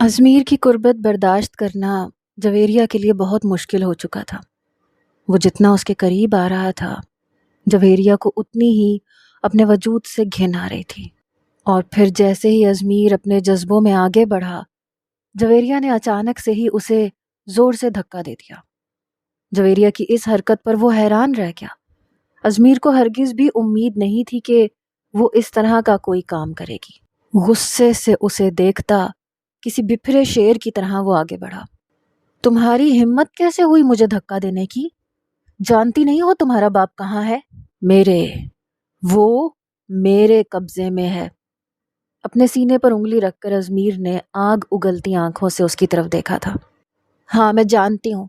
Izmir کی قربت برداشت کرنا جویریہ کے لیے بہت مشکل ہو چکا تھا۔ وہ جتنا اس کے قریب آ رہا تھا، جویریہ کو اتنی ہی اپنے وجود سے گھن آ رہی تھی۔ اور پھر جیسے ہی ازمیر اپنے جذبوں میں آگے بڑھا، جویریہ نے اچانک سے ہی اسے زور سے دھکا دے دیا۔ جویریہ کی اس حرکت پر وہ حیران رہ گیا۔ ازمیر کو ہرگز بھی امید نہیں تھی کہ وہ اس طرح کا کوئی کام کرے گی۔ غصے سے اسے دیکھتا کسی بپھرے شیر کی طرح وہ آگے بڑھا۔ تمہاری ہمت کیسے ہوئی مجھے دھکا دینے کی؟ جانتی نہیں ہو تمہارا باپ کہاں ہے؟ وہ میرے قبضے میں ہے۔ اپنے سینے پر انگلی رکھ کر ازمیر نے آگ اگلتی آنکھوں سے اس کی طرف دیکھا تھا۔ ہاں، میں جانتی ہوں،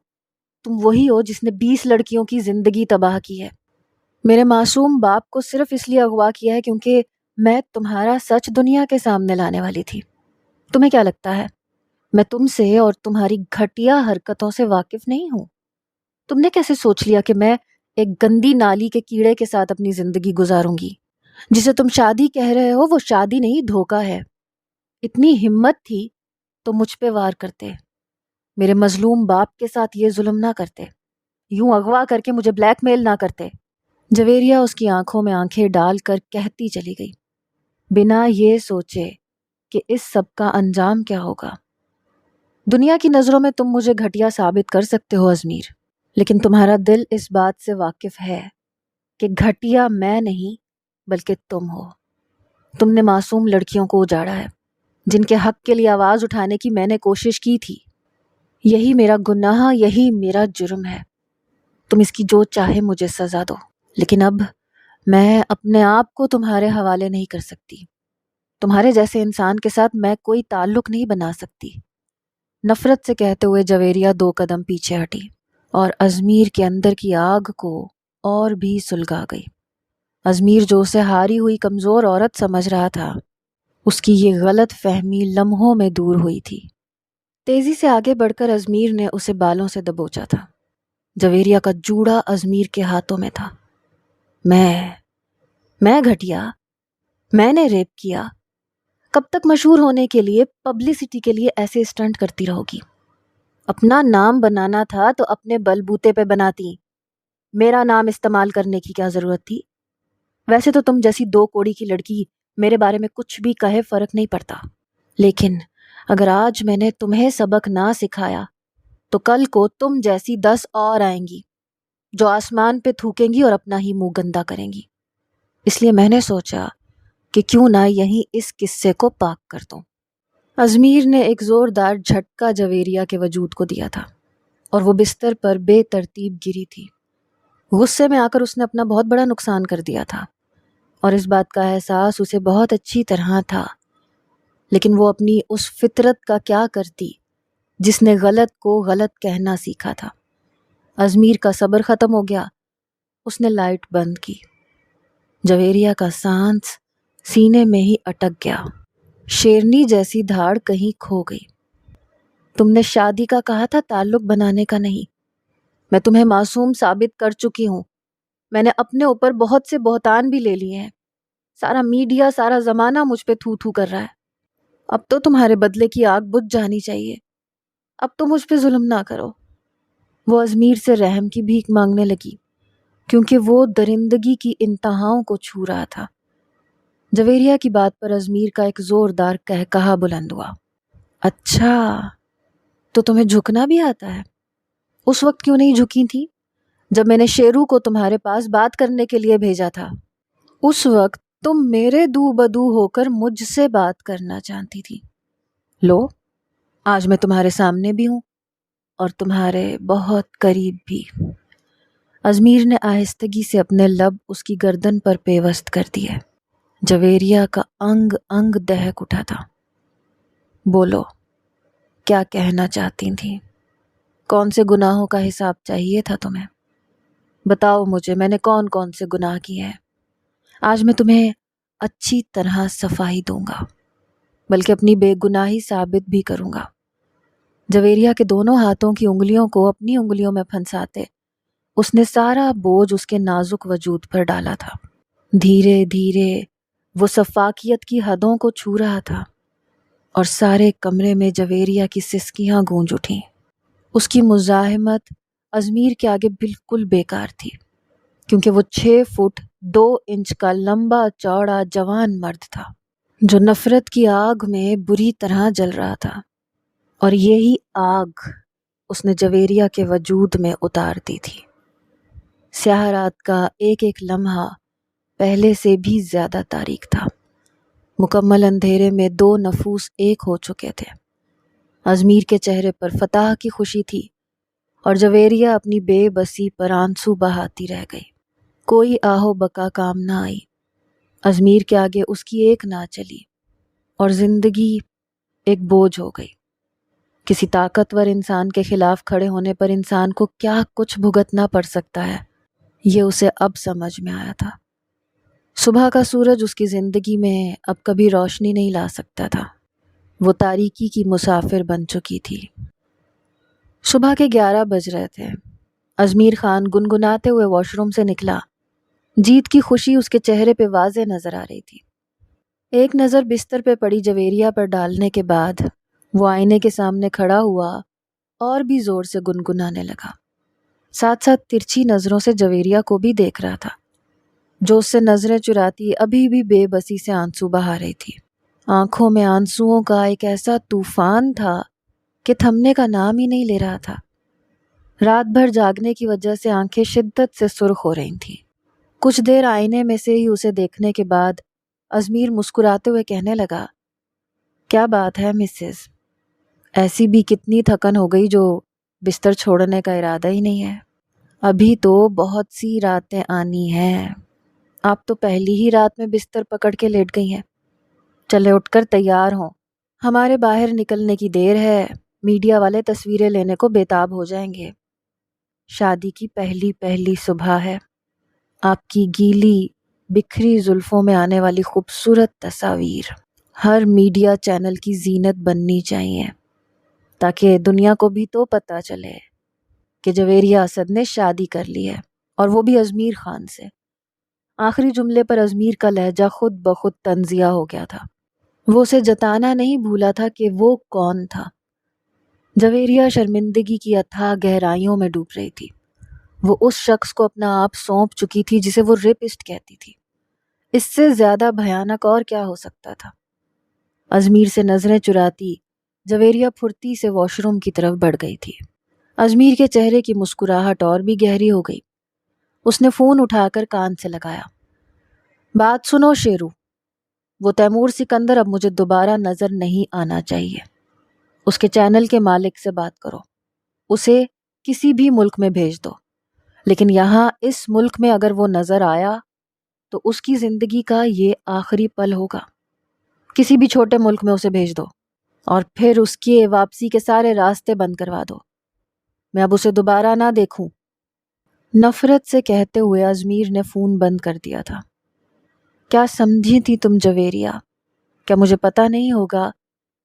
تم وہی ہو جس نے 20 لڑکیوں کی زندگی تباہ کی ہے۔ میرے معصوم باپ کو صرف اس لیے اغوا کیا ہے کیونکہ میں تمہارا سچ دنیا کے سامنے لانے والی تھی۔ تمہیں کیا لگتا ہے میں تم سے اور تمہاری گھٹیا حرکتوں سے واقف نہیں ہوں؟ تم نے کیسے سوچ لیا کہ میں ایک گندی نالی کے کیڑے کے ساتھ اپنی زندگی گزاروں گی؟ جسے تم شادی کہہ رہے ہو وہ شادی نہیں، دھوکہ ہے۔ اتنی ہمت تھی تو مجھ پہ وار کرتے، میرے مظلوم باپ کے ساتھ یہ ظلم نہ کرتے، یوں اغوا کر کے مجھے بلیک میل نہ کرتے۔ جویریہ اس کی آنکھوں میں آنکھیں ڈال کر کہتی چلی گئی، بنا یہ سوچے کہ اس سب کا انجام کیا ہوگا۔ دنیا کی نظروں میں تم مجھے گھٹیا ثابت کر سکتے ہو ازمیر، لیکن تمہارا دل اس بات سے واقف ہے کہ گھٹیا میں نہیں بلکہ تم ہو۔ تم نے معصوم لڑکیوں کو اجاڑا ہے، جن کے حق کے لیے آواز اٹھانے کی میں نے کوشش کی تھی۔ یہی میرا گناہ، یہی میرا جرم ہے۔ تم اس کی جو چاہے مجھے سزا دو، لیکن اب میں اپنے آپ کو تمہارے حوالے نہیں کر سکتی۔ تمہارے جیسے انسان کے ساتھ میں کوئی تعلق نہیں بنا سکتی۔ نفرت سے کہتے ہوئے جویریہ 2 قدم پیچھے ہٹی اور ازمیر کے اندر کی آگ کو اور بھی سلگا گئی۔ ازمیر جو اسے ہاری ہوئی کمزور عورت سمجھ رہا تھا، اس کی یہ غلط فہمی لمحوں میں دور ہوئی تھی۔ تیزی سے آگے بڑھ کر ازمیر نے اسے بالوں سے دبوچا تھا۔ جویریہ کا جوڑا ازمیر کے ہاتھوں میں تھا۔ میں گھٹیا؟ میں نے ریپ کیا؟ کب تک مشہور ہونے کے لیے، پبلسٹی کے لیے ایسے اسٹنٹ کرتی رہو گی؟ اپنا نام بنانا تھا تو اپنے بل بوتے پہ بناتی، میرا نام استعمال کرنے کی کیا ضرورت تھی؟ ویسے تو تم جیسی 2 کوڑی کی لڑکی میرے بارے میں کچھ بھی کہے فرق نہیں پڑتا، لیکن اگر آج میں نے تمہیں سبق نہ سکھایا تو کل کو تم جیسی 10 اور آئیں گی جو آسمان پہ تھوکیں گی اور اپنا ہی منہ گندا کریں گی۔ اس لیے میں نے سوچا کہ کیوں نہ یہیں اس قصے کو پاک کر دوں۔ ازمیر نے ایک زوردار جھٹکا جویریہ کے وجود کو دیا تھا اور وہ بستر پر بے ترتیب گری تھی۔ غصے میں آ کر اس نے اپنا بہت بڑا نقصان کر دیا تھا اور اس بات کا احساس اسے بہت اچھی طرح تھا، لیکن وہ اپنی اس فطرت کا کیا کرتی جس نے غلط کو غلط کہنا سیکھا تھا۔ ازمیر کا صبر ختم ہو گیا۔ اس نے لائٹ بند کی۔ جویریہ کا سانس سینے میں ہی اٹک گیا، شیرنی جیسی دھاڑ کہیں کھو گئی۔ تم نے شادی کا کہا تھا، تعلق بنانے کا نہیں۔ میں تمہیں معصوم ثابت کر چکی ہوں۔ میں نے اپنے اوپر بہت سے بہتان بھی لے لیے ہیں۔ سارا میڈیا، سارا زمانہ مجھ پہ تھو تھو کر رہا ہے۔ اب تو تمہارے بدلے کی آگ بجھ جانی چاہیے۔ اب تو مجھ پہ ظلم نہ کرو۔ وہ ازمیر سے رحم کی بھیک مانگنے لگی کیونکہ وہ درندگی کی انتہاؤں کو چھو رہا تھا۔ جویریہ کی بات پر ازمیر کا ایک زوردار قہقہا بلند ہوا۔ اچھا، تو تمہیں جھکنا بھی آتا ہے؟ اس وقت کیوں نہیں جھکی تھی جب میں نے شیرو کو تمہارے پاس بات کرنے کے لیے بھیجا تھا؟ اس وقت تم میرے دو بدو ہو کر مجھ سے بات کرنا چاہتی تھی۔ لو، آج میں تمہارے سامنے بھی ہوں اور تمہارے بہت قریب بھی۔ ازمیر نے آہستگی سے اپنے لب اس کی گردن پر پیوست کر دیے۔ جویریہ کا انگ انگ دہک اٹھا تھا۔ بولو، کیا کہنا چاہتی تھی؟ کون سے گناہوں کا حساب چاہیے تھا تمہیں؟ بتاؤ مجھے، میں نے کون کون سے گناہ کیے ہیں؟ آج میں تمہیں اچھی طرح صفائی دوں گا، بلکہ اپنی بے گناہی ثابت بھی کروں گا۔ جویریہ کے دونوں ہاتھوں کی انگلیوں کو اپنی انگلیوں میں پھنساتے اس نے سارا بوجھ اس کے نازک وجود پر ڈالا تھا۔ دھیرے دھیرے وہ سفاکیت کی حدوں کو چھو رہا تھا اور سارے کمرے میں جویریہ کی سسکیاں گونج اٹھیں۔ اس کی مزاحمت ازمیر کے آگے بالکل بیکار تھی، کیونکہ وہ 6 فٹ 2 انچ کا لمبا چوڑا جوان مرد تھا جو نفرت کی آگ میں بری طرح جل رہا تھا، اور یہی آگ اس نے جویریہ کے وجود میں اتار دی تھی۔ سیاہ رات کا ایک ایک لمحہ پہلے سے بھی زیادہ تاریک تھا۔ مکمل اندھیرے میں 2 نفوس ایک ہو چکے تھے۔ ازمیر کے چہرے پر فتح کی خوشی تھی، اور جویریہ اپنی بے بسی پر آنسو بہاتی رہ گئی۔ کوئی آہو بکا کام نہ آئی۔ ازمیر کے آگے اس کی ایک نہ چلی، اور زندگی ایک بوجھ ہو گئی۔ کسی طاقتور انسان کے خلاف کھڑے ہونے پر انسان کو کیا کچھ بھگتنا پڑ سکتا ہے، یہ اسے اب سمجھ میں آیا تھا۔ صبح کا سورج اس کی زندگی میں اب کبھی روشنی نہیں لا سکتا تھا۔ وہ تاریکی کی مسافر بن چکی تھی۔ صبح کے 11 بج رہے تھے۔ ازمیر خان گنگناتے ہوئے واش روم سے نکلا۔ جیت کی خوشی اس کے چہرے پہ واضح نظر آ رہی تھی۔ ایک نظر بستر پہ پڑی جویریہ پر ڈالنے کے بعد وہ آئینے کے سامنے کھڑا ہوا اور بھی زور سے گنگنانے لگا، ساتھ ساتھ ترچھی نظروں سے جویریہ کو بھی دیکھ رہا تھا، جو اس سے نظریں چراتی ابھی بھی بے بسی سے آنسو بہا رہی تھی۔ آنکھوں میں آنسوؤں کا ایک ایسا طوفان تھا کہ تھمنے کا نام ہی نہیں لے رہا تھا۔ رات بھر جاگنے کی وجہ سے آنکھیں شدت سے سرخ ہو رہی تھیں۔ کچھ دیر آئینے میں سے ہی اسے دیکھنے کے بعد ازمیر مسکراتے ہوئے کہنے لگا، کیا بات ہے مسز، ایسی بھی کتنی تھکن ہو گئی جو بستر چھوڑنے کا ارادہ ہی نہیں ہے؟ ابھی تو بہت سی راتیں آنی ہیں، آپ تو پہلی ہی رات میں بستر پکڑ کے لیٹ گئی ہیں۔ چلے اٹھ کر تیار ہوں، ہمارے باہر نکلنے کی دیر ہے، میڈیا والے تصویریں لینے کو بےتاب ہو جائیں گے۔ شادی کی پہلی صبح ہے، آپ کی گیلی بکھری زلفوں میں آنے والی خوبصورت تصاویر ہر میڈیا چینل کی زینت بننی چاہیے، تاکہ دنیا کو بھی تو پتہ چلے کہ جویریہ اسد نے شادی کر لی ہے، اور وہ بھی ازمیر خان سے۔ آخری جملے پر ازمیر کا لہجہ خود بخود طنزیہ ہو گیا تھا۔ وہ اسے جتانا نہیں بھولا تھا کہ وہ کون تھا۔ جویریہ شرمندگی کی اتھاہ گہرائیوں میں ڈوب رہی تھی۔ وہ اس شخص کو اپنا آپ سونپ چکی تھی جسے وہ ریپسٹ کہتی تھی۔ اس سے زیادہ بھیانک اور کیا ہو سکتا تھا؟ ازمیر سے نظریں چراتی جویریہ پھرتی سے واش روم کی طرف بڑھ گئی تھی۔ ازمیر کے چہرے کی مسکراہٹ اور بھی گہری ہو گئی۔ اس نے فون اٹھا کر کان سے لگایا۔ بات سنو شیرو، وہ تیمور سکندر اب مجھے دوبارہ نظر نہیں آنا چاہیے۔ اس کے چینل کے مالک سے بات کرو، اسے کسی بھی ملک میں بھیج دو، لیکن یہاں اس ملک میں اگر وہ نظر آیا تو اس کی زندگی کا یہ آخری پل ہوگا۔ کسی بھی چھوٹے ملک میں اسے بھیج دو، اور پھر اس کی واپسی کے سارے راستے بند کروا دو۔ میں اب اسے دوبارہ نہ دیکھوں۔ نفرت سے کہتے ہوئے ازمیر نے فون بند کر دیا تھا۔ کیا سمجھی تھی تم جویریہ؟ کیا مجھے پتہ نہیں ہوگا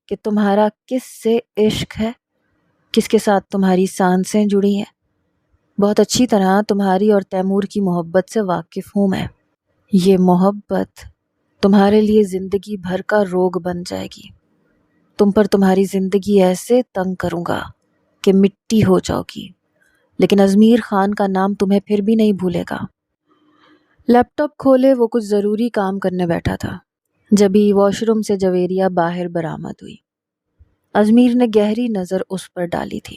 کہ تمہارا کس سے عشق ہے، کس کے ساتھ تمہاری سانسیں جڑی ہیں؟ بہت اچھی طرح تمہاری اور تیمور کی محبت سے واقف ہوں میں۔ یہ محبت تمہارے لیے زندگی بھر کا روگ بن جائے گی۔ تم پر تمہاری زندگی ایسے تنگ کروں گا کہ مٹی ہو جاؤ گی، لیکن ازمیر خان کا نام تمہیں پھر بھی نہیں بھولے گا۔ لیپ ٹاپ کھولے وہ کچھ ضروری کام کرنے بیٹھا تھا، جبھی واش روم سے جویریہ باہر برآمد ہوئی۔ ازمیر نے گہری نظر اس پر ڈالی تھی۔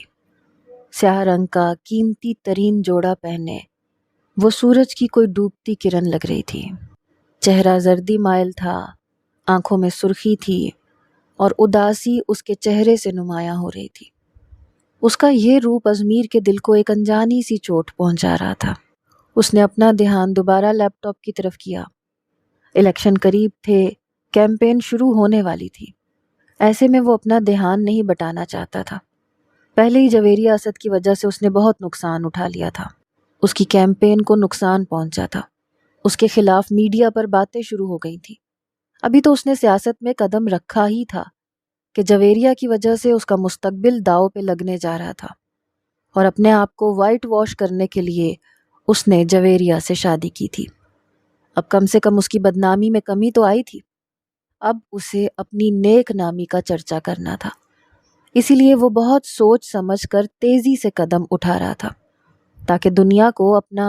سیاہ رنگ کا قیمتی ترین جوڑا پہنے وہ سورج کی کوئی ڈوبتی کرن لگ رہی تھی۔ چہرہ زردی مائل تھا، آنکھوں میں سرخی تھی، اور اداسی اس کے چہرے سے نمایاں ہو رہی تھی۔ اس کا یہ روپ ازمیر کے دل کو ایک انجانی سی چوٹ پہنچا رہا تھا۔ اس نے اپنا دھیان دوبارہ لیپ ٹاپ کی طرف کیا۔ الیکشن قریب تھے، کیمپین شروع ہونے والی تھی، ایسے میں وہ اپنا دھیان نہیں بٹانا چاہتا تھا۔ پہلے ہی جویریہ اسد کی وجہ سے اس نے بہت نقصان اٹھا لیا تھا۔ اس کی کیمپین کو نقصان پہنچا تھا۔ اس کے خلاف میڈیا پر باتیں شروع ہو گئی تھیں۔ ابھی تو اس نے سیاست میں قدم رکھا ہی تھا کہ جویریہ کی وجہ سے اس کا مستقبل داؤ پہ لگنے جا رہا تھا، اور اپنے آپ کو وائٹ واش کرنے کے لیے اس نے جویریہ سے شادی کی تھی۔ اب کم سے کم اس کی بدنامی میں کمی تو آئی تھی۔ اب اسے اپنی نیک نامی کا چرچا کرنا تھا، اسی لیے وہ بہت سوچ سمجھ کر تیزی سے قدم اٹھا رہا تھا تاکہ دنیا کو اپنا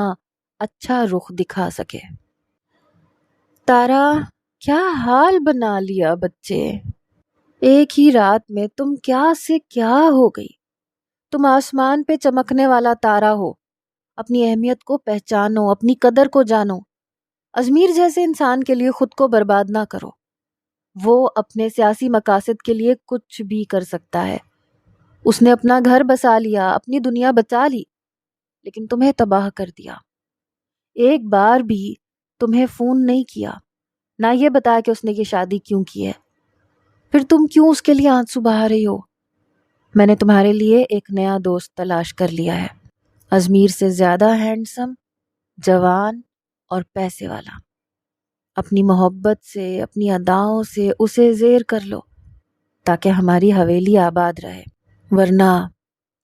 اچھا رخ دکھا سکے۔ تارا، کیا حال بنا لیا بچے، ایک ہی رات میں تم کیا سے کیا ہو گئی۔ تم آسمان پہ چمکنے والا تارا ہو، اپنی اہمیت کو پہچانو، اپنی قدر کو جانو۔ ازمیر جیسے انسان کے لیے خود کو برباد نہ کرو، وہ اپنے سیاسی مقاصد کے لیے کچھ بھی کر سکتا ہے۔ اس نے اپنا گھر بسا لیا، اپنی دنیا بچا لی، لیکن تمہیں تباہ کر دیا۔ ایک بار بھی تمہیں فون نہیں کیا، نہ یہ بتایا کہ اس نے یہ شادی کیوں کی ہے۔ پھر تم کیوں اس کے لیے آنسو بہا رہی ہو؟ میں نے تمہارے لیے ایک نیا دوست تلاش کر لیا ہے، ازمیر سے زیادہ ہینڈسم، جوان اور پیسے والا۔ اپنی محبت سے، اپنی اداؤں سے اسے زیر کر لو تاکہ ہماری حویلی آباد رہے، ورنہ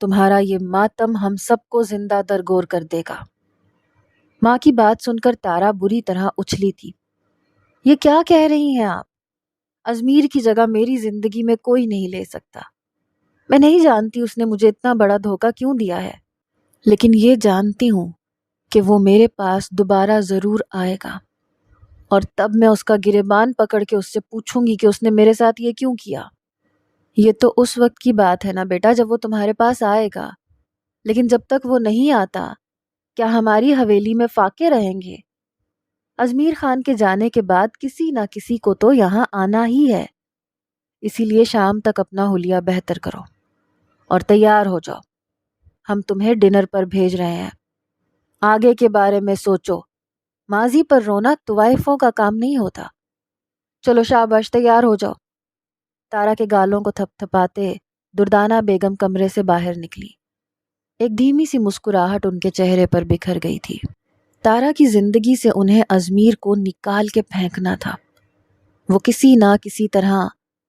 تمہارا یہ ماتم ہم سب کو زندہ درگور کر دے گا۔ ماں کی بات سن کر تارا بری طرح اچھلی تھی۔ یہ کیا کہہ رہی ہیں آپ؟ ازمیر کی جگہ میری زندگی میں کوئی نہیں لے سکتا۔ میں نہیں جانتی اس نے مجھے اتنا بڑا دھوکہ کیوں دیا ہے، لیکن یہ جانتی ہوں کہ وہ میرے پاس دوبارہ ضرور آئے گا، اور تب میں اس کا گریبان پکڑ کے اس سے پوچھوں گی کہ اس نے میرے ساتھ یہ کیوں کیا۔ یہ تو اس وقت کی بات ہے نا بیٹا جب وہ تمہارے پاس آئے گا، لیکن جب تک وہ نہیں آتا کیا ہماری حویلی میں فاقے رہیں گے؟ ازمیر خان کے جانے کے بعد کسی نہ کسی کو تو یہاں آنا ہی ہے، اسی لیے شام تک اپنا حلیہ بہتر کرو اور تیار ہو جاؤ، ہم تمہیں ڈنر پر بھیج رہے ہیں۔ آگے کے بارے میں سوچو، ماضی پر رونا طوائفوں کا کام نہیں ہوتا۔ چلو شاباش، تیار ہو جاؤ۔ تارا کے گالوں کو تھپ تھپاتے دردانہ بیگم کمرے سے باہر نکلی۔ ایک دھیمی سی مسکراہٹ ان کے چہرے پر بکھر گئی تھی۔ تارا کی زندگی سے انہیں ازمیر کو نکال کے پھینکنا تھا۔ وہ کسی نہ کسی طرح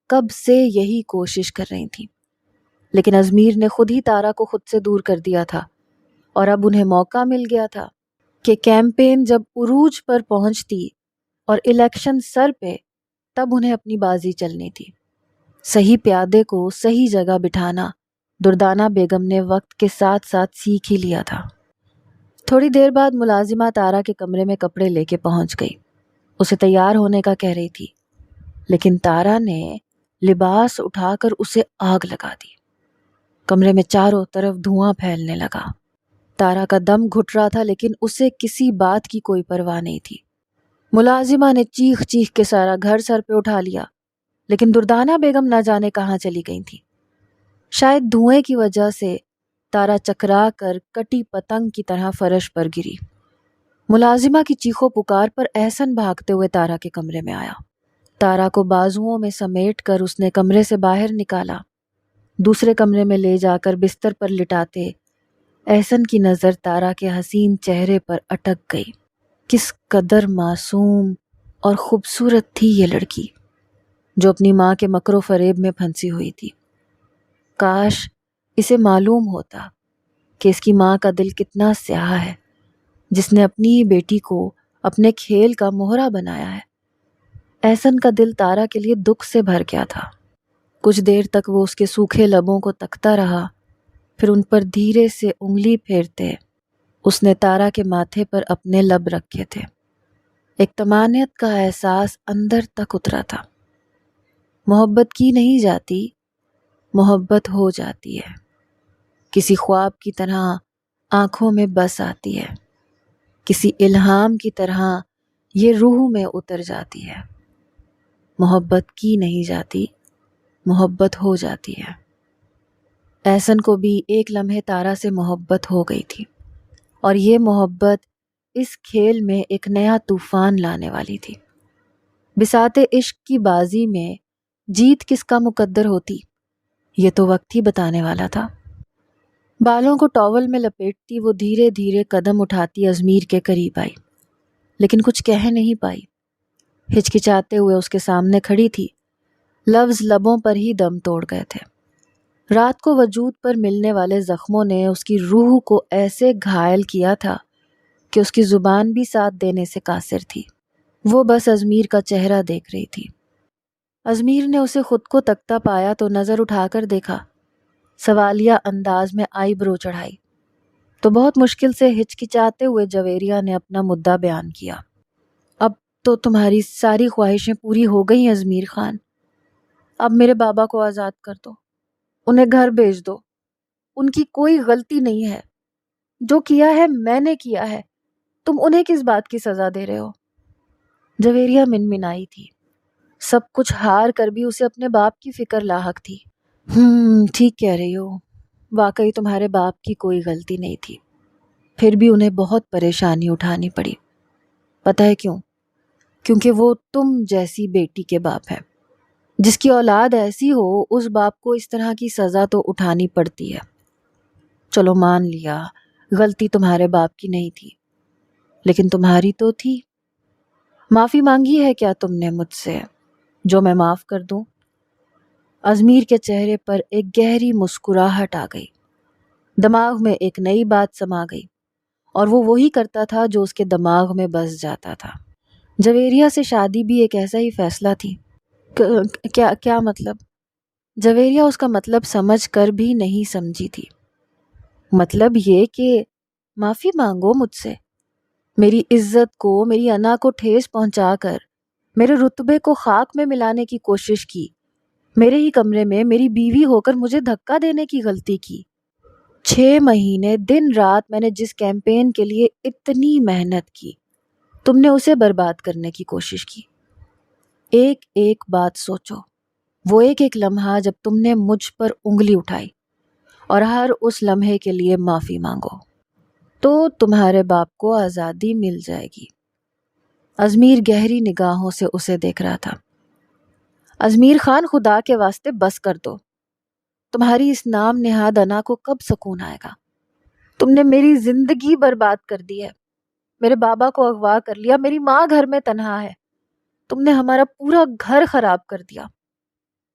کب سے یہی کوشش کر رہی تھی، لیکن ازمیر نے خود ہی تارا کو خود سے دور کر دیا تھا، اور اب انہیں موقع مل گیا تھا کہ کیمپین جب عروج پر پہنچتی اور الیکشن سر پہ، تب انہیں اپنی بازی چلنی تھی۔ صحیح پیادے کو صحیح جگہ بٹھانا دردانہ بیگم نے وقت کے ساتھ ساتھ سیکھ ہی لیا تھا۔ تھوڑی دیر بعد ملازمہ تارا کے کمرے میں کپڑے لے کے پہنچ گئی، اسے تیار ہونے کا کہہ رہی تھی، لیکن تارا نے لباس اٹھا کر اسے آگ لگا دی۔ کمرے میں چاروں طرف دھواں پھیلنے لگا۔ تارا کا دم گھٹ رہا تھا، لیکن اسے کسی بات کی کوئی پرواہ نہیں تھی۔ ملازمہ نے چیخ چیخ کے سارا گھر سر پہ اٹھا لیا، لیکن دردانہ بیگم نہ جانے کہاں چلی گئی تھی۔ شاید دھوئیں کی وجہ سے تارا چکرا کر کٹی پتنگ کی طرح فرش پر گری۔ ملازمہ کی چیخو پکار پر احسن بھاگتے ہوئے تارا کے کمرے میں آیا۔ تارا کو بازوؤں میں سمیٹ کر اس نے کمرے سے باہر نکالا۔ دوسرے کمرے میں لے جا کر بستر پر لٹاتے احسن کی نظر تارا کے حسین چہرے پر اٹک گئی۔ کس قدر معصوم اور خوبصورت تھی یہ لڑکی، جو اپنی ماں کے مکر و فریب میں پھنسی ہوئی تھی۔ کاش اسے معلوم ہوتا کہ اس کی ماں کا دل کتنا سیاہ ہے، جس نے اپنی ہی بیٹی کو اپنے کھیل کا مہرا بنایا ہے۔ احسن کا دل تارا کے لیے دکھ سے بھر گیا تھا۔ کچھ دیر تک وہ اس کے سوکھے لبوں کو تکتا رہا، پھر ان پر دھیرے سے انگلی پھیرتے اس نے تارا کے ماتھے پر اپنے لب رکھے تھے۔ ایک طمانینت کا احساس اندر تک اترا تھا۔ محبت کی نہیں جاتی، محبت ہو جاتی ہے، کسی خواب کی طرح آنکھوں میں بس آتی ہے، کسی الہام کی طرح یہ روح میں اتر جاتی ہے۔ محبت کی نہیں جاتی، محبت ہو جاتی ہے۔ احسن کو بھی ایک لمحے تارا سے محبت ہو گئی تھی، اور یہ محبت اس کھیل میں ایک نیا طوفان لانے والی تھی۔ بساط عشق کی بازی میں جیت کس کا مقدر ہوتی، یہ تو وقت ہی بتانے والا تھا۔ بالوں کو ٹاول میں لپیٹتی وہ دھیرے دھیرے قدم اٹھاتی ازمیر کے قریب آئی، لیکن کچھ کہہ نہیں پائی۔ ہچکچاتے ہوئے اس کے سامنے کھڑی تھی، لفظ لبوں پر ہی دم توڑ گئے تھے۔ رات کو وجود پر ملنے والے زخموں نے اس کی روح کو ایسے گھائل کیا تھا کہ اس کی زبان بھی ساتھ دینے سے قاصر تھی۔ وہ بس ازمیر کا چہرہ دیکھ رہی تھی، ازمیر نے اسے خود کو تکتا پایا تو نظر اٹھا کر دیکھا، سوالیہ انداز میں آئی برو چڑھائی تو بہت مشکل سے ہچکچاتے ہوئے جویریہ نے اپنا مدعا بیان کیا۔ اب تو تمہاری ساری خواہشیں پوری ہو گئی ازمیر خان، اب میرے بابا کو آزاد کر دو، انہیں گھر بھیج دو، ان کی کوئی غلطی نہیں ہے، جو کیا ہے میں نے کیا ہے، تم انہیں کس بات کی سزا دے رہے ہو؟ جویریہ منمنائی تھی، سب کچھ ہار کر بھی اسے اپنے باپ کی فکر لاحق تھی۔ ٹھیک کہہ رہی ہو، واقعی تمہارے باپ کی کوئی غلطی نہیں تھی، پھر بھی انہیں بہت پریشانی اٹھانی پڑی۔ پتہ ہے کیوں؟ کیونکہ وہ تم جیسی بیٹی کے باپ ہے، جس کی اولاد ایسی ہو اس باپ کو اس طرح کی سزا تو اٹھانی پڑتی ہے۔ چلو مان لیا غلطی تمہارے باپ کی نہیں تھی، لیکن تمہاری تو تھی۔ معافی مانگی ہے کیا تم نے مجھ سے جو میں معاف کر دوں؟ ازمیر کے چہرے پر ایک گہری مسکراہٹ آ گئی، دماغ میں ایک نئی بات سما گئی اور وہ وہی کرتا تھا جو اس کے دماغ میں بس جاتا تھا۔ جویریہ سے شادی بھی ایک ایسا ہی فیصلہ تھی۔ کیا مطلب؟ جویریہ اس کا مطلب سمجھ کر بھی نہیں سمجھی تھی۔ مطلب یہ کہ معافی مانگو مجھ سے، میری عزت کو، میری انا کو ٹھیس پہنچا کر میرے رتبے کو خاک میں ملانے کی کوشش کی، میرے ہی کمرے میں میری بیوی ہو کر مجھے دھکا دینے کی غلطی کی۔ 6 مہینے دن رات میں نے جس کیمپین کے لیے اتنی محنت کی، تم نے اسے برباد کرنے کی کوشش کی۔ ایک ایک بات سوچو، وہ ایک ایک لمحہ جب تم نے مجھ پر انگلی اٹھائی، اور ہر اس لمحے کے لیے معافی مانگو تو تمہارے باپ کو آزادی مل جائے گی۔ ازمیر گہری نگاہوں سے اسے دیکھ رہا تھا۔ ازمیر خان، خدا کے واسطے بس کر دو، تمہاری اس نام نہاد انا کو کب سکون آئے گا؟ تم نے میری زندگی برباد کر دی ہے، میرے بابا کو اغوا کر لیا، میری ماں گھر میں تنہا ہے، تم نے ہمارا پورا گھر خراب کر دیا۔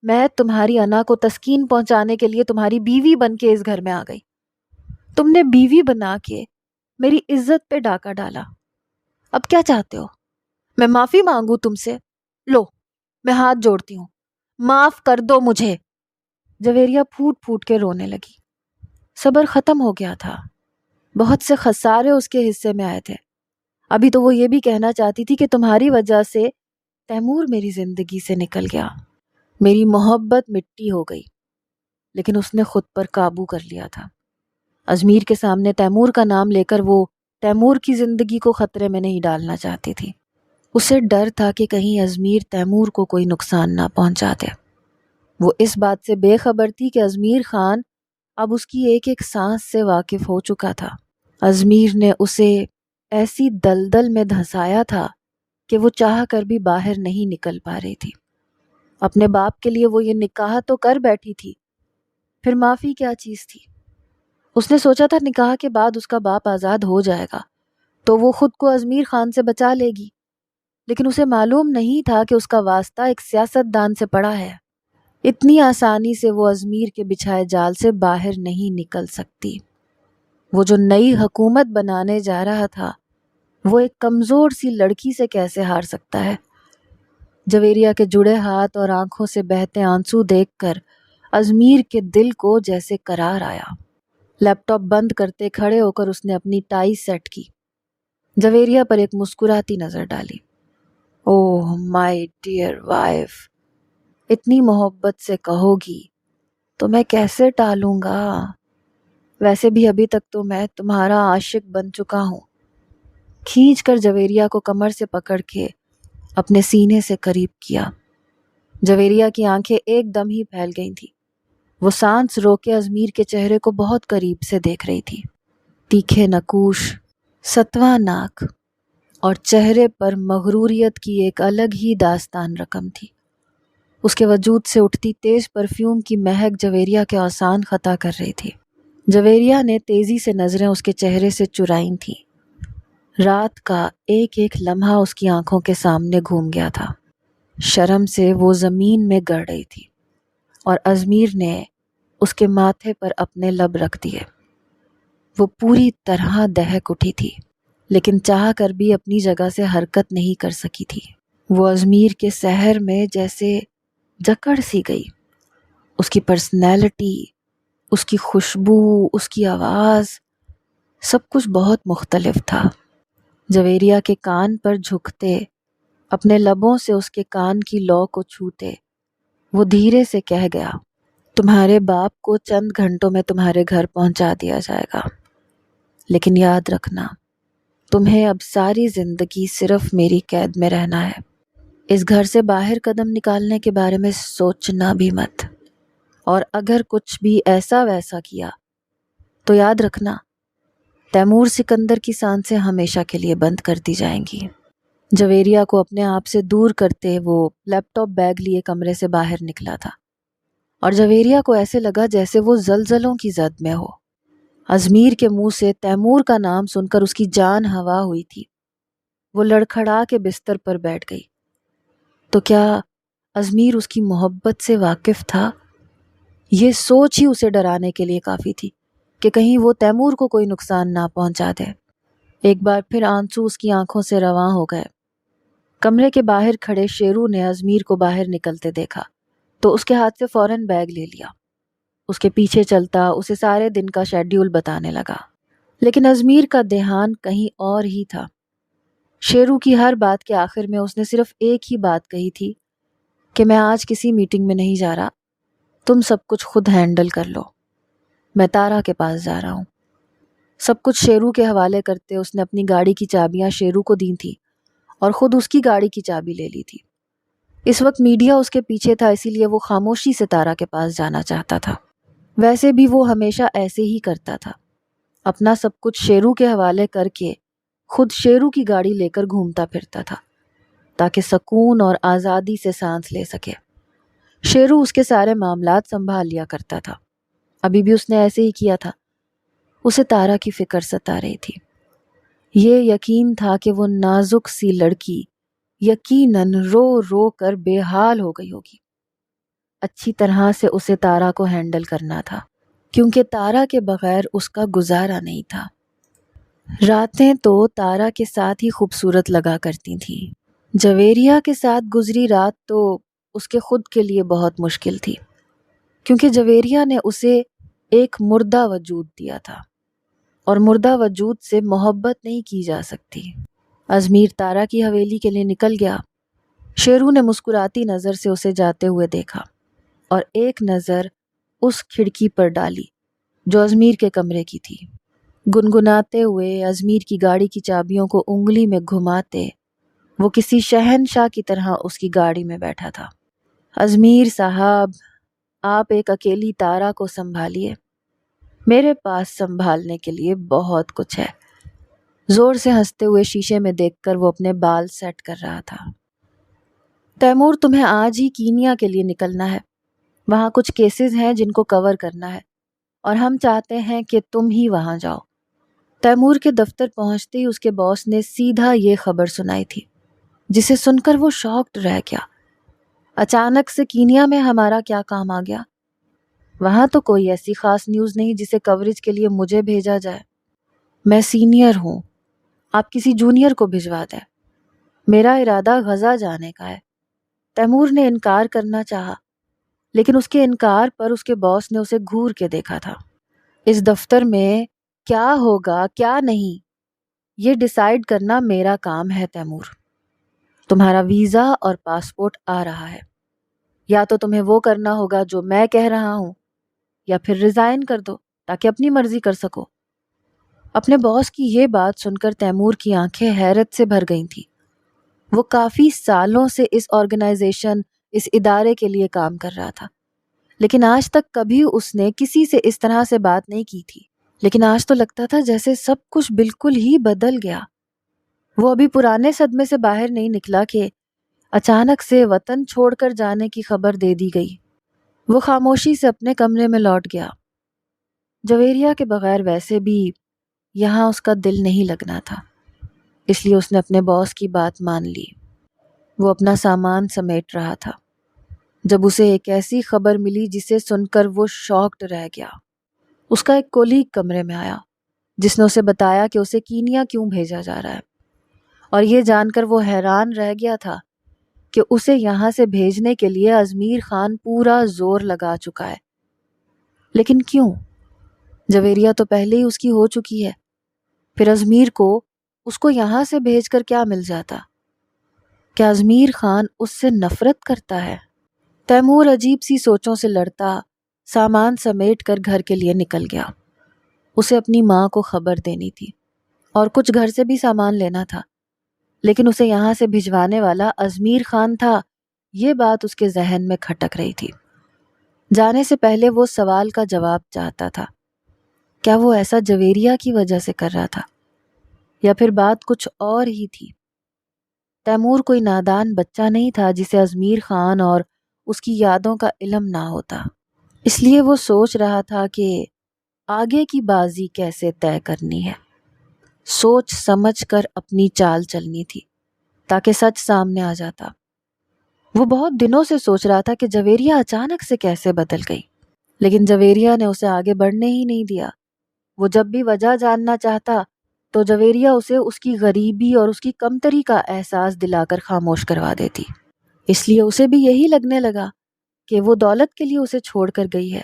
میں تمہاری انا کو تسکین پہنچانے کے لیے تمہاری بیوی بن کے اس گھر میں آ گئی، تم نے بیوی بنا کے میری عزت پہ ڈاکہ ڈالا۔ اب کیا چاہتے ہو؟ میں معافی مانگوں تم سے؟ لو، میں ہاتھ جوڑتی ہوں، معاف کر دو مجھے۔ جویریہ پھوٹ پھوٹ کے رونے لگی۔ صبر ختم ہو گیا تھا، بہت سے خسارے اس کے حصے میں آئے تھے۔ ابھی تو وہ یہ بھی کہنا چاہتی تھی کہ تمہاری وجہ سے تیمور میری زندگی سے نکل گیا، میری محبت مٹی ہو گئی، لیکن اس نے خود پر قابو کر لیا تھا۔ ازمیر کے سامنے تیمور کا نام لے کر وہ تیمور کی زندگی کو خطرے میں نہیں ڈالنا چاہتی تھی۔ اسے ڈر تھا کہ کہیں ازمیر تیمور کو کوئی نقصان نہ پہنچا دے۔ وہ اس بات سے بے خبر تھی کہ ازمیر خان اب اس کی ایک ایک سانس سے واقف ہو چکا تھا۔ ازمیر نے اسے ایسی دلدل میں دھنسایا تھا کہ وہ چاہ کر بھی باہر نہیں نکل پا رہی تھی۔ اپنے باپ کے لیے وہ یہ نکاح تو کر بیٹھی تھی، پھر معافی کیا چیز تھی؟ اس نے سوچا تھا نکاح کے بعد اس کا باپ آزاد ہو جائے گا تو وہ خود کو ازمیر خان سے بچا لے گی، لیکن اسے معلوم نہیں تھا کہ اس کا واسطہ ایک سیاست دان سے پڑا ہے۔ اتنی آسانی سے وہ ازمیر کے بچھائے جال سے باہر نہیں نکل سکتی۔ وہ جو نئی حکومت بنانے جا رہا تھا، وہ ایک کمزور سی لڑکی سے کیسے ہار سکتا ہے؟ جویریہ کے جڑے ہاتھ اور آنکھوں سے بہتے آنسو دیکھ کر ازمیر کے دل کو جیسے قرار آیا۔ لیپ ٹاپ بند کرتے کھڑے ہو کر اس نے اپنی ٹائی سیٹ کی، جویریہ پر ایک مسکراتی نظر ڈالی۔ اوہ مائی ڈیئر وائف، اتنی محبت سے کہو گی تو میں کیسے ٹالوں گا؟ ویسے بھی ابھی تک تو میں تمہارا عاشق بن چکا ہوں۔ کھینچ کر جویریہ کو کمر سے پکڑ کے اپنے سینے سے قریب کیا۔ جویریہ کی آنکھیں ایک دم ہی پھیل گئی تھیں۔ وہ سانس رو کے ازمیر کے چہرے کو بہت قریب سے دیکھ رہی تھی۔ تیکھے نکوش، ستواں ناک اور چہرے پر مغروریت کی ایک الگ ہی داستان رقم تھی۔ اس کے وجود سے اٹھتی تیز پرفیوم کی مہک جویریہ کے اوسان خطا کر رہی تھی۔ جویریہ نے تیزی سے نظریں اس کے چہرے سے چرائیں تھیں۔ رات کا ایک ایک لمحہ اس کی آنکھوں کے سامنے گھوم گیا تھا۔ شرم سے وہ زمین میں گڑ رہی تھی اور ازمیر نے اس کے ماتھے پر اپنے لب رکھ دیے۔ وہ پوری طرح دہک اٹھی تھی، لیکن چاہ کر بھی اپنی جگہ سے حرکت نہیں کر سکی تھی۔ وہ ازمیر کے سحر میں جیسے جکڑ سی گئی۔ اس کی پرسنالٹی، اس کی خوشبو، اس کی آواز، سب کچھ بہت مختلف تھا۔ جویریہ کے کان پر جھکتے، اپنے لبوں سے اس کے کان کی لو کو چھوتے، وہ دھیرے سے کہہ گیا، تمہارے باپ کو چند گھنٹوں میں تمہارے گھر پہنچا دیا جائے گا، لیکن یاد رکھنا تمہیں اب ساری زندگی صرف میری قید میں رہنا ہے۔ اس گھر سے باہر قدم نکالنے کے بارے میں سوچنا بھی مت، اور اگر کچھ بھی ایسا ویسا کیا تو یاد رکھنا تیمور سکندر کی سانسیں ہمیشہ کے لیے بند کر دی جائیں گی۔ جویریہ کو اپنے آپ سے دور کرتے وہ لیپ ٹاپ بیگ لیے کمرے سے باہر نکلا تھا، اور جویریہ کو ایسے لگا جیسے وہ زلزلوں کی زد میں ہو۔ ازمیر کے منہ سے تیمور کا نام سن کر اس کی جان ہوا ہوئی تھی۔ وہ لڑکھڑا کے بستر پر بیٹھ گئی۔ تو کیا ازمیر اس کی محبت سے واقف تھا؟ یہ سوچ ہی اسے ڈرانے کے لیے کافی تھی کہ کہیں وہ تیمور کو کوئی نقصان نہ پہنچا دے۔ ایک بار پھر آنسو اس کی آنکھوں سے رواں ہو گئے۔ کمرے کے باہر کھڑے شیرو نے ازمیر کو باہر نکلتے دیکھا تو اس کے ہاتھ سے فوراً بیگ لے لیا۔ اس کے پیچھے چلتا اسے سارے دن کا شیڈیول بتانے لگا، لیکن ازمیر کا دھیان کہیں اور ہی تھا۔ شیرو کی ہر بات کے آخر میں اس نے صرف ایک ہی بات کہی تھی کہ میں آج کسی میٹنگ میں نہیں جا رہا، تم سب کچھ خود ہینڈل کر لو، میں تارا کے پاس جا رہا ہوں۔ سب کچھ شیرو کے حوالے کرتے اس نے اپنی گاڑی کی چابیاں شیرو کو دی تھیں اور خود اس کی گاڑی کی چابی لے لی تھی۔ اس وقت میڈیا اس کے پیچھے تھا، اسی لیے وہ خاموشی سے تارا کے پاس جانا چاہتا تھا۔ ویسے بھی وہ ہمیشہ ایسے ہی کرتا تھا، اپنا سب کچھ شیرو کے حوالے کر کے خود شیرو کی گاڑی لے کر گھومتا پھرتا تھا تاکہ سکون اور آزادی سے سانس لے سکے۔ شیرو اس کے سارے معاملات سنبھال لیا کرتا تھا، ابھی بھی اس نے ایسے ہی کیا تھا۔ اسے تارا کی فکر ستا رہی تھی۔ یہ یقین تھا کہ وہ نازک سی لڑکی یقیناً رو رو کر بے حال ہو گئی ہوگی۔ اچھی طرح سے اسے تارا کو ہینڈل کرنا تھا، کیونکہ تارا کے بغیر اس کا گزارا نہیں تھا۔ راتیں تو تارا کے ساتھ ہی خوبصورت لگا کرتی تھیں۔ جویریہ کے ساتھ گزری رات تو اس کے خود کے لیے بہت مشکل تھی، کیونکہ جویریہ نے اسے ایک مردہ وجود دیا تھا، اور مردہ وجود سے محبت نہیں کی جا سکتی۔ ازمیر تارا کی حویلی کے لیے نکل گیا۔ شیرو نے مسکراتی نظر سے اسے جاتے ہوئے دیکھا اور ایک نظر اس کھڑکی پر ڈالی جو ازمیر کے کمرے کی تھی۔ گنگناتے ہوئے ازمیر کی گاڑی کی چابیوں کو انگلی میں گھماتے وہ کسی شہنشاہ کی طرح اس کی گاڑی میں بیٹھا تھا۔ ازمیر صاحب، آپ ایک اکیلی تارا کو سنبھالیے، میرے پاس سنبھالنے کے لیے بہت کچھ ہے۔ زور سے ہنستے ہوئے شیشے میں دیکھ کر وہ اپنے بال سیٹ کر رہا تھا۔ تیمور، تمہیں آج ہی کینیا کے لیے نکلنا ہے، وہاں کچھ کیسز ہیں جن کو کور کرنا ہے، اور ہم چاہتے ہیں کہ تم ہی وہاں جاؤ۔ تیمور کے دفتر پہنچتے ہی اس کے باس نے سیدھا یہ خبر سنائی تھی، جسے سن کر وہ شاکڈ رہ گیا۔ اچانک سے کینیا میں ہمارا کیا کام آ گیا؟ وہاں تو کوئی ایسی خاص نیوز نہیں جسے کوریج کے لیے مجھے بھیجا جائے۔ میں سینئر ہوں، آپ کسی جونیئر کو بھجوا دیں۔ میرا ارادہ غزہ جانے کا ہے۔ تیمور نے انکار کرنا چاہا، لیکن اس کے انکار پر اس کے باس نے اسے گھور کے دیکھا تھا۔ اس دفتر میں کیا ہوگا کیا نہیں، یہ ڈیسائیڈ کرنا میرا کام ہے تیمور۔ تمہارا ویزا اور پاسپورٹ آ رہا ہے، یا تو تمہیں وہ کرنا ہوگا جو میں کہہ رہا ہوں، یا پھر ریزائن کر دو تاکہ اپنی مرضی کر سکو۔ اپنے باس کی یہ بات سن کر تیمور کی آنکھیں حیرت سے بھر گئی تھیں۔ وہ کافی سالوں سے اس آرگنائزیشن، اس ادارے کے لیے کام کر رہا تھا، لیکن آج تک کبھی اس نے کسی سے اس طرح سے بات نہیں کی تھی۔ لیکن آج تو لگتا تھا جیسے سب کچھ بالکل ہی بدل گیا۔ وہ ابھی پرانے صدمے سے باہر نہیں نکلا کہ اچانک سے وطن چھوڑ کر جانے کی خبر دے دی گئی۔ وہ خاموشی سے اپنے کمرے میں لوٹ گیا۔ جویریہ کے بغیر ویسے بھی یہاں اس کا دل نہیں لگنا تھا، اس لیے اس نے اپنے باس کی بات مان لی۔ وہ اپنا سامان سمیٹ رہا تھا جب اسے ایک ایسی خبر ملی جسے سن کر وہ شاکڈ رہ گیا۔ اس کا ایک کولیگ کمرے میں آیا جس نے اسے بتایا کہ اسے کینیا کیوں بھیجا جا رہا ہے، اور یہ جان کر وہ حیران رہ گیا تھا کہ اسے یہاں سے بھیجنے کے لیے اجمیر خان پورا زور لگا چکا ہے، لیکن کیوں؟ جویریہ تو پہلے ہی اس کی ہو چکی ہے، پھر اجمیر کو اس کو یہاں سے بھیج کر کیا مل جاتا؟ کیا اجمیر خان اس سے نفرت کرتا ہے؟ تیمور عجیب سی سوچوں سے لڑتا سامان سمیٹ کر گھر کے لیے نکل گیا۔ اسے اپنی ماں کو خبر دینی تھی اور کچھ گھر سے بھی سامان لینا تھا، لیکن اسے یہاں سے بھجوانے والا اجمیر خان تھا، یہ بات اس کے ذہن میں کھٹک رہی تھی۔ جانے سے پہلے وہ سوال کا جواب چاہتا تھا، کیا وہ ایسا جویریہ کی وجہ سے کر رہا تھا یا پھر بات کچھ اور ہی تھی؟ تیمور کوئی نادان بچہ نہیں تھا جسے اجمیر خان اور اس کی یادوں کا علم نہ ہوتا، اس لیے وہ سوچ رہا تھا کہ آگے کی بازی کیسے طے کرنی ہے۔ سوچ سمجھ کر اپنی چال چلنی تھی تاکہ سچ سامنے آ جاتا۔ وہ بہت دنوں سے سوچ رہا تھا کہ جویریہ اچانک سے کیسے بدل گئی، لیکن جویریہ نے اسے آگے بڑھنے ہی نہیں دیا۔ وہ جب بھی وجہ جاننا چاہتا تو جویریہ اسے اس کی غریبی اور اس کی کمتری کا احساس دلا کر خاموش کروا دیتی۔ اس لیے اسے بھی یہی لگنے لگا کہ وہ دولت کے لیے اسے چھوڑ کر گئی ہے۔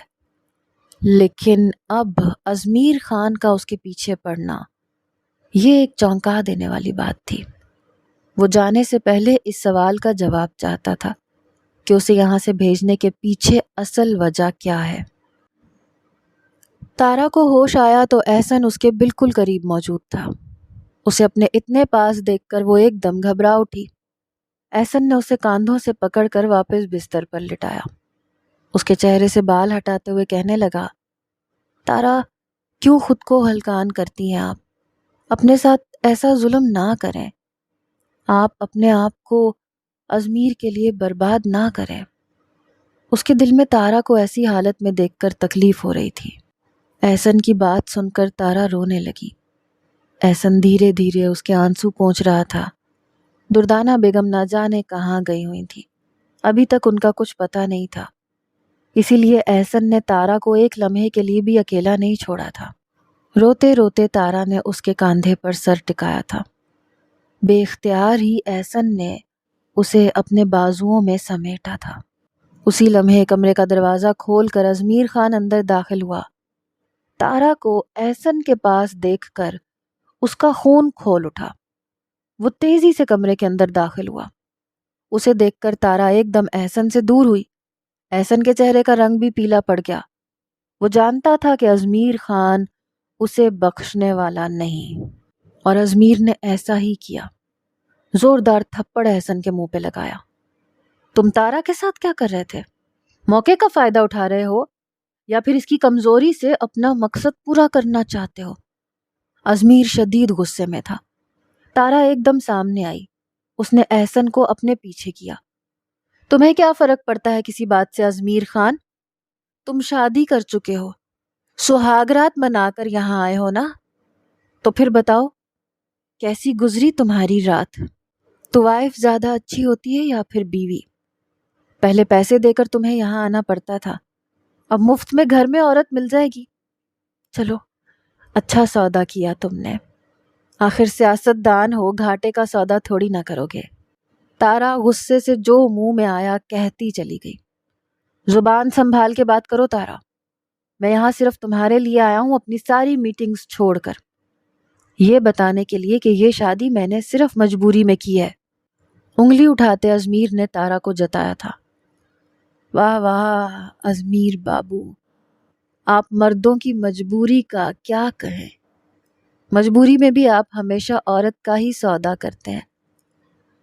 لیکن اب اجمیر خان کا اس کے پیچھے پڑنا، یہ ایک چونکا دینے والی بات تھی۔ وہ جانے سے پہلے اس سوال کا جواب چاہتا تھا کہ اسے یہاں سے بھیجنے کے پیچھے اصل وجہ کیا ہے۔ تارا کو ہوش آیا تو احسن اس کے بالکل قریب موجود تھا۔ اسے اپنے اتنے پاس دیکھ کر وہ ایک دم گھبرا اٹھی۔ احسن نے اسے کاندھوں سے پکڑ کر واپس بستر پر لٹایا۔ اس کے چہرے سے بال ہٹاتے ہوئے کہنے لگا، تارا، کیوں خود کو ہلکان کرتی ہیں آپ؟ اپنے ساتھ ایسا ظلم نہ کریں۔ آپ اپنے آپ کو اجمیر کے لیے برباد نہ کریں۔ اس کے دل میں تارا کو ایسی حالت میں دیکھ کر تکلیف ہو رہی تھی۔ احسن کی بات سن کر تارا رونے لگی۔ احسن دھیرے دھیرے اس کے آنسو پونچھ رہا تھا۔ دردانہ بیگم نہ جانے کہاں گئی ہوئی تھی، ابھی تک ان کا کچھ پتہ نہیں تھا، اسی لیے احسن نے تارا کو ایک لمحے کے لیے بھی اکیلا نہیں چھوڑا تھا۔ روتے روتے تارا نے اس کے کاندھے پر سر ٹکایا تھا۔ بے اختیار ہی احسن نے اسے اپنے بازوؤں میں سمیٹا تھا۔ اسی لمحے کمرے کا دروازہ کھول کر اجمیر خان اندر داخل ہوا۔ تارا کو احسن کے پاس دیکھ کر اس کا خون کھول اٹھا۔ وہ تیزی سے کمرے کے اندر داخل ہوا۔ اسے دیکھ کر تارا ایک دم احسن سے دور ہوئی۔ احسن کے چہرے کا رنگ بھی پیلا پڑ گیا۔ وہ جانتا تھا کہ اجمیر خان اسے بخشنے والا نہیں، اور اجمیر نے ایسا ہی کیا۔ زوردار تھپڑ احسن کے منہ پہ لگایا۔ تم تارا کے ساتھ کیا کر رہے تھے؟ موقع کا فائدہ اٹھا رہے ہو یا پھر اس کی کمزوری سے اپنا مقصد پورا کرنا چاہتے ہو؟ اجمیر شدید غصے میں تھا۔ تارا ایک دم سامنے آئی۔ اس نے احسن کو اپنے پیچھے کیا۔ تمہیں کیا فرق پڑتا ہے کسی بات سے اجمیر خان؟ تم شادی کر چکے ہو، سہاگرات منا کر یہاں آئے ہو نا؟ تو پھر بتاؤ کیسی گزری تمہاری رات؟ تو وائف زیادہ اچھی ہوتی ہے یا پھر بیوی؟ پہلے پیسے دے کر تمہیں یہاں آنا پڑتا تھا، اب مفت میں گھر میں عورت مل جائے گی۔ چلو اچھا سودا کیا تم نے، آخر سیاست دان ہو، گھاٹے کا سودا تھوڑی نہ کرو گے۔ تارا غصے سے جو منہ میں آیا کہتی چلی گئی۔ زبان سنبھال کے بات کرو تارا، میں یہاں صرف تمہارے لیے آیا ہوں، اپنی ساری میٹنگز چھوڑ کر، یہ بتانے کے لیے کہ یہ شادی میں نے صرف مجبوری میں کی ہے۔ انگلی اٹھاتے اجمیر نے تارا کو جتایا تھا۔ واہ واہ اجمیر بابو، آپ مردوں کی مجبوری کا کیا کہیں، مجبوری میں بھی آپ ہمیشہ عورت کا ہی سودا کرتے ہیں۔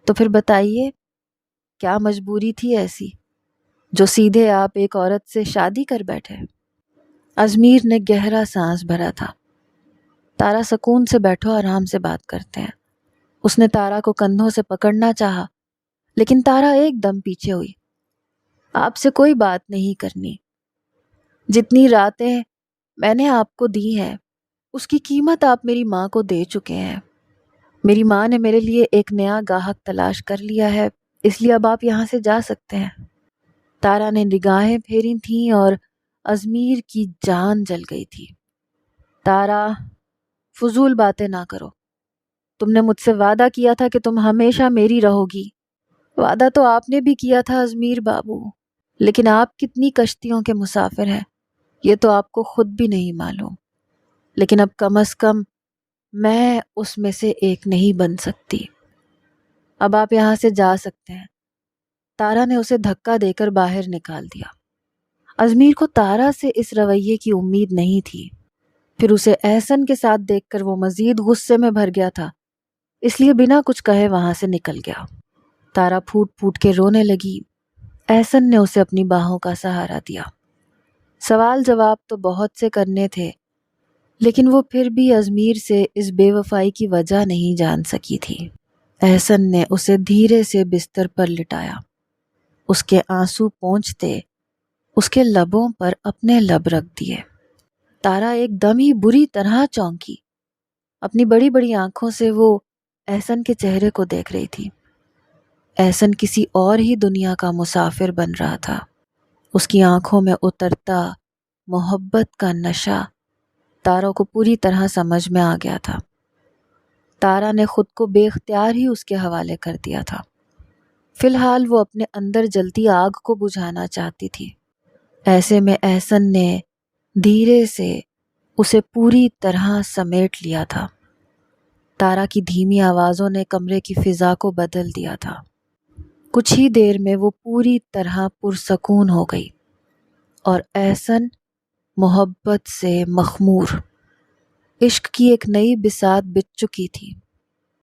تو پھر بتائیے کیا مجبوری تھی ایسی جو سیدھے آپ ایک عورت سے شادی کر بیٹھے؟ اجمیر نے گہرا سانس بھرا تھا۔ تارا سکون سے بیٹھو، آرام سے بات کرتے ہیں۔ اس نے تارا کو کندھوں سے پکڑنا چاہا، لیکن تارا ایک دم پیچھے ہوئی۔ آپ سے کوئی بات نہیں کرنی، جتنی راتیں میں نے آپ کو دی ہیں اس کی قیمت آپ میری ماں کو دے چکے ہیں۔ میری ماں نے میرے لیے ایک نیا گاہک تلاش کر لیا ہے، اس لیے اب آپ یہاں سے جا سکتے ہیں۔ تارا نے نگاہیں پھیری تھیں اور اجمیر کی جان جل گئی تھی۔ تارا، فضول باتیں نہ کرو، تم نے مجھ سے وعدہ کیا تھا کہ تم ہمیشہ میری رہو گی۔ وعدہ تو آپ نے بھی کیا تھا ازمیر بابو، لیکن آپ کتنی کشتیوں کے مسافر ہیں یہ تو آپ کو خود بھی نہیں معلوم، لیکن اب کم از کم میں اس میں سے ایک نہیں بن سکتی۔ اب آپ یہاں سے جا سکتے ہیں۔ تارا نے اسے دھکا دے کر باہر نکال دیا۔ ازمیر کو تارا سے اس رویے کی امید نہیں تھی، پھر اسے احسن کے ساتھ دیکھ کر وہ مزید غصے میں بھر گیا تھا، اس لیے بنا کچھ کہے وہاں سے نکل گیا۔ تارا پھوٹ پھوٹ کے رونے لگی۔ احسن نے اسے اپنی باہوں کا سہارا دیا۔ سوال جواب تو بہت سے کرنے تھے، لیکن وہ پھر بھی ازمیر سے اس بے وفائی کی وجہ نہیں جان سکی تھی۔ احسن نے اسے دھیرے سے بستر پر لٹایا، اس کے آنسو پونچھتے اس کے لبوں پر اپنے لب رکھ دیے۔ تارا ایک دم ہی بری طرح چونکی۔ اپنی بڑی بڑی آنکھوں سے وہ احسن کے چہرے کو دیکھ رہی تھی۔ احسن کسی اور ہی دنیا کا مسافر بن رہا تھا۔ اس کی آنکھوں میں اترتا محبت کا نشہ تارا کو پوری طرح سمجھ میں آ گیا تھا۔ تارا نے خود کو بے اختیار ہی اس کے حوالے کر دیا تھا۔ فی الحال وہ اپنے اندر جلتی آگ کو بجھانا چاہتی تھی۔ ایسے میں احسن نے دھیرے سے اسے پوری طرح سمیٹ لیا تھا۔ تارا کی دھیمی آوازوں نے کمرے کی فضا کو بدل دیا تھا۔ کچھ ہی دیر میں وہ پوری طرح پرسکون ہو گئی اور احسن محبت سے مخمور، عشق کی ایک نئی بساط بچ چکی تھی۔